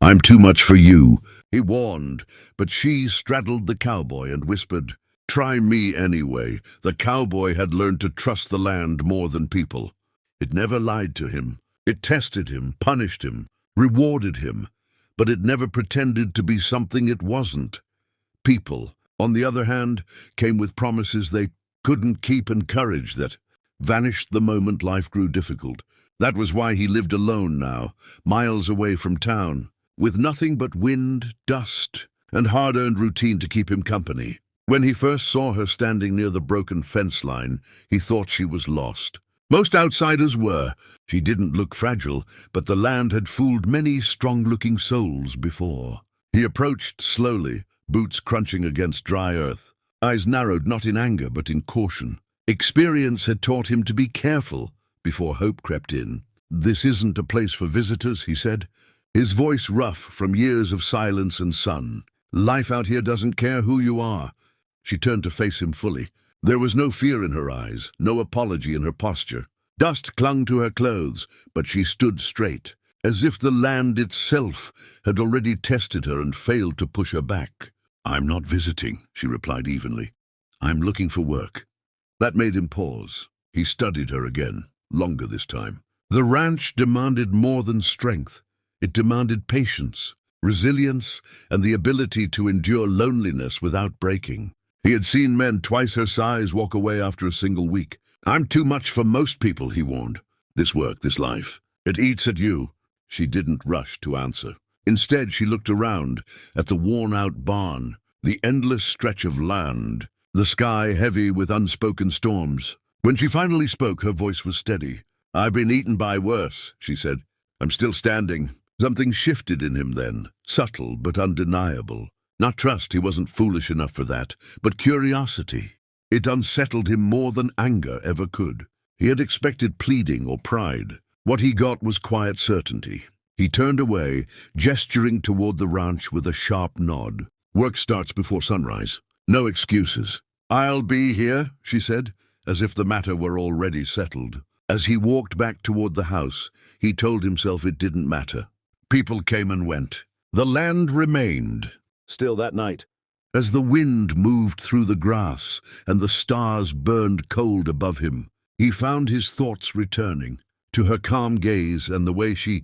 I'm too much for you, he warned, but she straddled the cowboy and whispered, "Try me anyway." The cowboy had learned to trust the land more than people. It never lied to him. It tested him, punished him, rewarded him, but it never pretended to be something it wasn't. People, on the other hand, came with promises they couldn't keep and courage that vanished the moment life grew difficult. That was why he lived alone now, miles away from town, with nothing but wind, dust, and hard-earned routine to keep him company. When he first saw her standing near the broken fence line, he thought she was lost. Most outsiders were. She didn't look fragile, but the land had fooled many strong-looking souls before. He approached slowly, boots crunching against dry earth, eyes narrowed not in anger but in caution. Experience had taught him to be careful before hope crept in. "This isn't a place for visitors," he said, his voice rough from years of silence and sun. "Life out here doesn't care who you are." She turned to face him fully. There was no fear in her eyes, no apology in her posture. Dust clung to her clothes, but she stood straight, as if the land itself had already tested her and failed to push her back. "I'm not visiting," she replied evenly. "I'm looking for work." That made him pause. He studied her again, longer this time. The ranch demanded more than strength. It demanded patience, resilience, and the ability to endure loneliness without breaking. He had seen men twice her size walk away after a single week. "I'm too much for most people," he warned. "This work, this life, it eats at you." She didn't rush to answer. Instead, she looked around at the worn-out barn, the endless stretch of land, the sky heavy with unspoken storms. When she finally spoke, her voice was steady. "I've been eaten by worse," she said. "I'm still standing." Something shifted in him then, subtle but undeniable. Not trust, he wasn't foolish enough for that, but curiosity. It unsettled him more than anger ever could. He had expected pleading or pride. What he got was quiet certainty. He turned away, gesturing toward the ranch with a sharp nod. "Work starts before sunrise. No excuses." "I'll be here," she said, as if the matter were already settled. As he walked back toward the house, he told himself it didn't matter. People came and went. The land remained. Still that night, as the wind moved through the grass and the stars burned cold above him, he found his thoughts returning to her calm gaze and the way she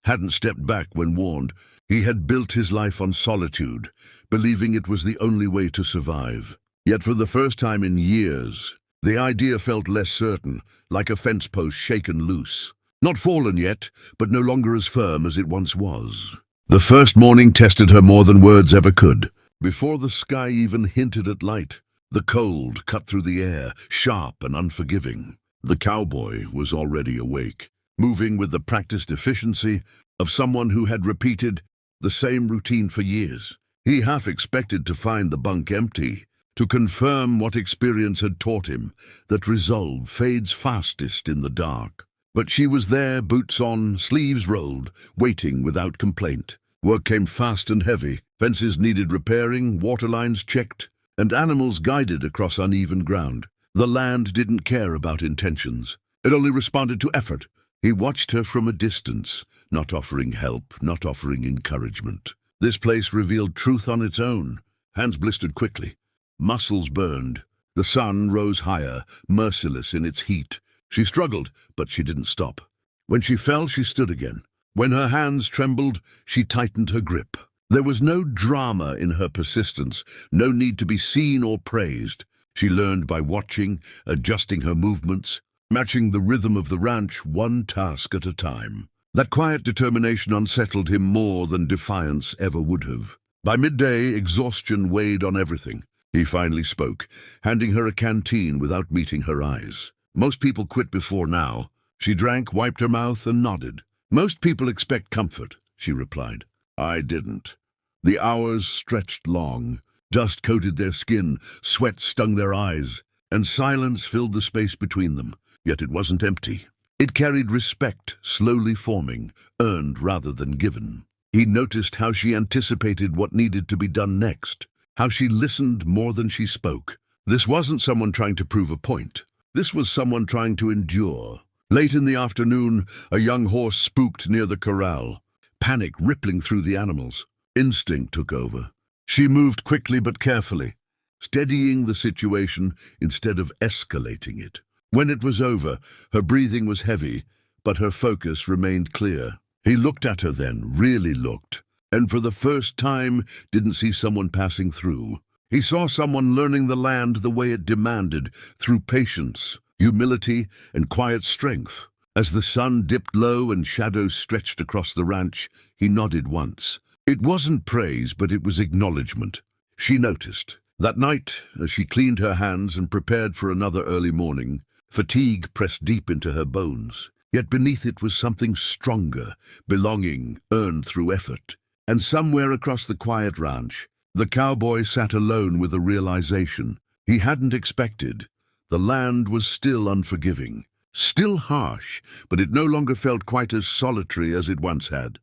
hadn't stepped back when warned. He had built his life on solitude, believing it was the only way to survive. Yet for the first time in years, the idea felt less certain, like a fence post shaken loose. Not fallen yet, but no longer as firm as it once was. The first morning tested her more than words ever could. Before the sky even hinted at light, the cold cut through the air, sharp and unforgiving. The cowboy was already awake, moving with the practiced efficiency of someone who had repeated the same routine for years. He half expected to find the bunk empty, to confirm what experience had taught him, that resolve fades fastest in the dark. But she was there, boots on, sleeves rolled, waiting without complaint. Work came fast and heavy. Fences needed repairing, water lines checked, and animals guided across uneven ground. The land didn't care about intentions. It only responded to effort. He watched her from a distance, not offering help, not offering encouragement. This place revealed truth on its own. Hands blistered quickly. Muscles burned. The sun rose higher, merciless in its heat. She struggled, but she didn't stop. When she fell, she stood again. When her hands trembled, she tightened her grip. There was no drama in her persistence, no need to be seen or praised. She learned by watching, adjusting her movements, matching the rhythm of the ranch one task at a time. That quiet determination unsettled him more than defiance ever would have. By midday, exhaustion weighed on everything. He finally spoke, handing her a canteen without meeting her eyes. "Most people quit before now." She drank, wiped her mouth, and nodded. "Most people expect comfort," she replied. "I didn't." The hours stretched long. Dust coated their skin, sweat stung their eyes, and silence filled the space between them. Yet it wasn't empty. It carried respect, slowly forming, earned rather than given. He noticed how she anticipated what needed to be done next, how she listened more than she spoke. This wasn't someone trying to prove a point. This was someone trying to endure. Late in the afternoon, a young horse spooked near the corral. panic rippling through the animals. Instinct took over. She moved quickly but carefully, steadying the situation instead of escalating it. When it was over, her breathing was heavy, but her focus remained clear. He looked at her then, really looked, and for the first time didn't see someone passing through. He saw someone learning the land the way it demanded, through patience, humility, and quiet strength. As the sun dipped low and shadows stretched across the ranch, he nodded once. It wasn't praise, but it was acknowledgement. She noticed. That night, as she cleaned her hands and prepared for another early morning, fatigue pressed deep into her bones. Yet beneath it was something stronger, belonging, earned through effort. And somewhere across the quiet ranch, the cowboy sat alone with a realization he hadn't expected. The land was still unforgiving, still harsh, but it no longer felt quite as solitary as it once had.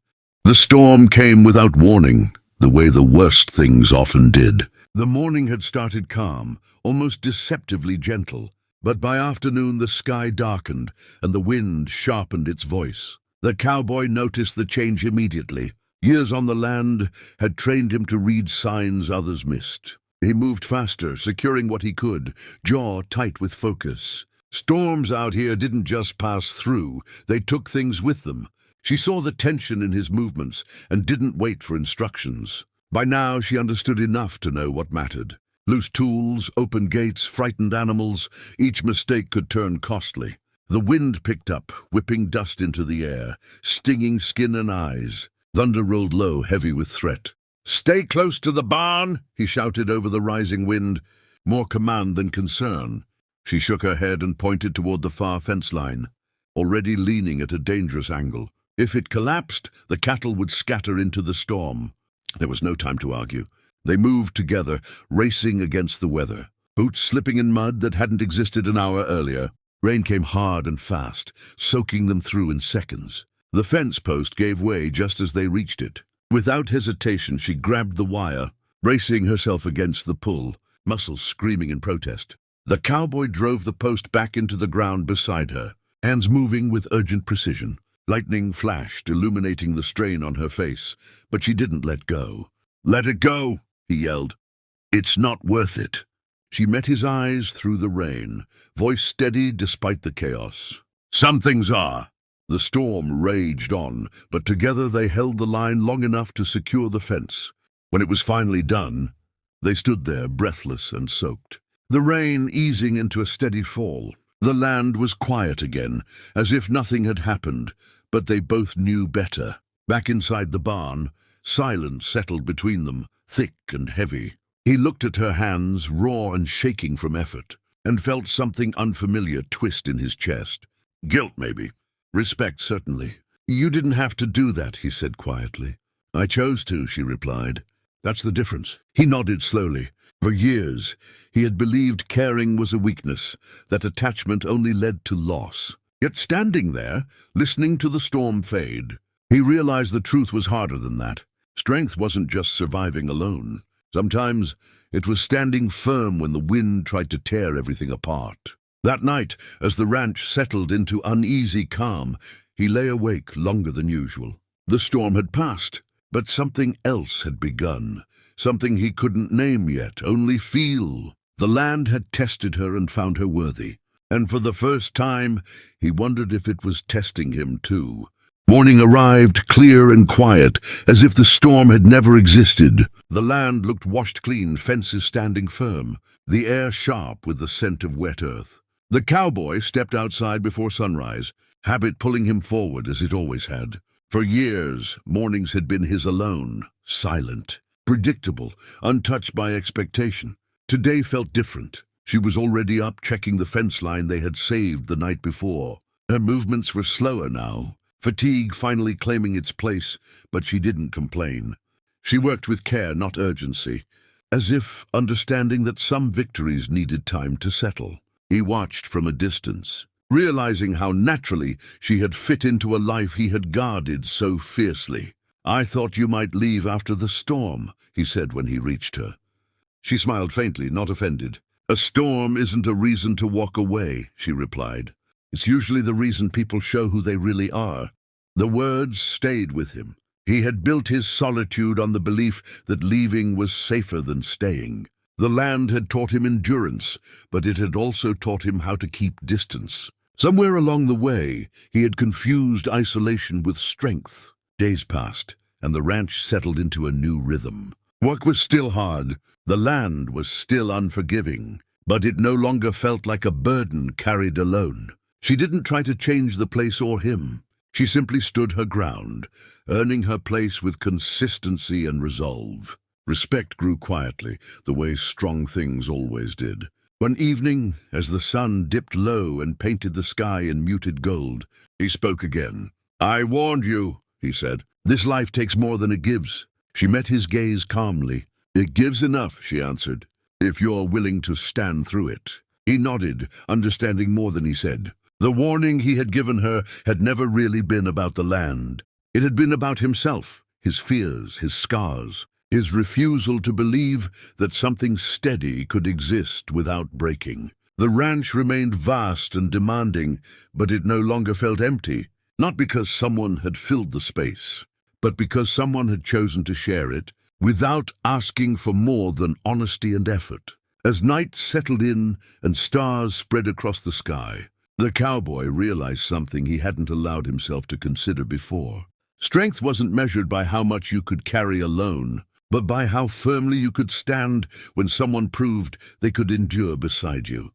The storm came without warning, the way the worst things often did. The morning had started calm, almost deceptively gentle, but by afternoon the sky darkened and the wind sharpened its voice. The cowboy noticed the change immediately. Years on the land had trained him to read signs others missed. He moved faster, securing what he could, jaw tight with focus. Storms out here didn't just pass through, they took things with them. She saw the tension in his movements and didn't wait for instructions. By now she understood enough to know what mattered. Loose tools, open gates, frightened animals, each mistake could turn costly. The wind picked up, whipping dust into the air, stinging skin and eyes. Thunder rolled low, heavy with threat. "Stay close to the barn," he shouted over the rising wind, more command than concern. She shook her head and pointed toward the far fence line, already leaning at a dangerous angle. If it collapsed, the cattle would scatter into the storm. There was no time to argue. They moved together, racing against the weather, boots slipping in mud that hadn't existed an hour earlier. Rain came hard and fast, soaking them through in seconds. The fence post gave way just as they reached it. Without hesitation, she grabbed the wire, bracing herself against the pull, muscles screaming in protest. The cowboy drove the post back into the ground beside her, hands moving with urgent precision. Lightning flashed, illuminating the strain on her face, but she didn't let go. "Let it go," he yelled. "It's not worth it." She met his eyes through the rain, voice steady despite the chaos. "Some things are." The storm raged on, but together they held the line long enough to secure the fence. When it was finally done, they stood there breathless and soaked. The rain easing into a steady fall. The land was quiet again, as if nothing had happened, but they both knew better. Back inside the barn, silence settled between them, thick and heavy. He looked at her hands, raw and shaking from effort, and felt something unfamiliar twist in his chest. Guilt, maybe. Respect, certainly. "You didn't have to do that," he said quietly. "I chose to," she replied. "That's the difference." He nodded slowly. For years, he had believed caring was a weakness, that attachment only led to loss. Yet standing there, listening to the storm fade, he realized the truth was harder than that. Strength wasn't just surviving alone. Sometimes it was standing firm when the wind tried to tear everything apart. That night, as the ranch settled into uneasy calm, he lay awake longer than usual. The storm had passed, but something else had begun. Something he couldn't name yet, only feel. The land had tested her and found her worthy. And for the first time, he wondered if it was testing him too. Morning arrived, clear and quiet, as if the storm had never existed. The land looked washed clean, fences standing firm, the air sharp with the scent of wet earth. The cowboy stepped outside before sunrise, habit pulling him forward as it always had. For years, mornings had been his alone, silent, predictable, untouched by expectation. Today felt different. She was already up, checking the fence line they had saved the night before. Her movements were slower now, fatigue finally claiming its place, but she didn't complain. She worked with care, not urgency, as if understanding that some victories needed time to settle. He watched from a distance, realizing how naturally she had fit into a life he had guarded so fiercely. "I thought you might leave after the storm," he said when he reached her. She smiled faintly, not offended. "A storm isn't a reason to walk away," she replied. "It's usually the reason people show who they really are." The words stayed with him. He had built his solitude on the belief that leaving was safer than staying. The land had taught him endurance, but it had also taught him how to keep distance. Somewhere along the way, he had confused isolation with strength. Days passed, and the ranch settled into a new rhythm. Work was still hard, the land was still unforgiving, but it no longer felt like a burden carried alone. She didn't try to change the place or him. She simply stood her ground, earning her place with consistency and resolve. Respect grew quietly, the way strong things always did. One evening, as the sun dipped low and painted the sky in muted gold, he spoke again. "I warned you," he said. "This life takes more than it gives." She met his gaze calmly. "It gives enough," she answered, "if you're willing to stand through it." He nodded, understanding more than he said. The warning he had given her had never really been about the land. It had been about himself, his fears, his scars, his refusal to believe that something steady could exist without breaking. The ranch remained vast and demanding, but it no longer felt empty, not because someone had filled the space, but because someone had chosen to share it without asking for more than honesty and effort. As night settled in and stars spread across the sky, the cowboy realized something he hadn't allowed himself to consider before. Strength wasn't measured by how much you could carry alone, but by how firmly you could stand when someone proved they could endure beside you.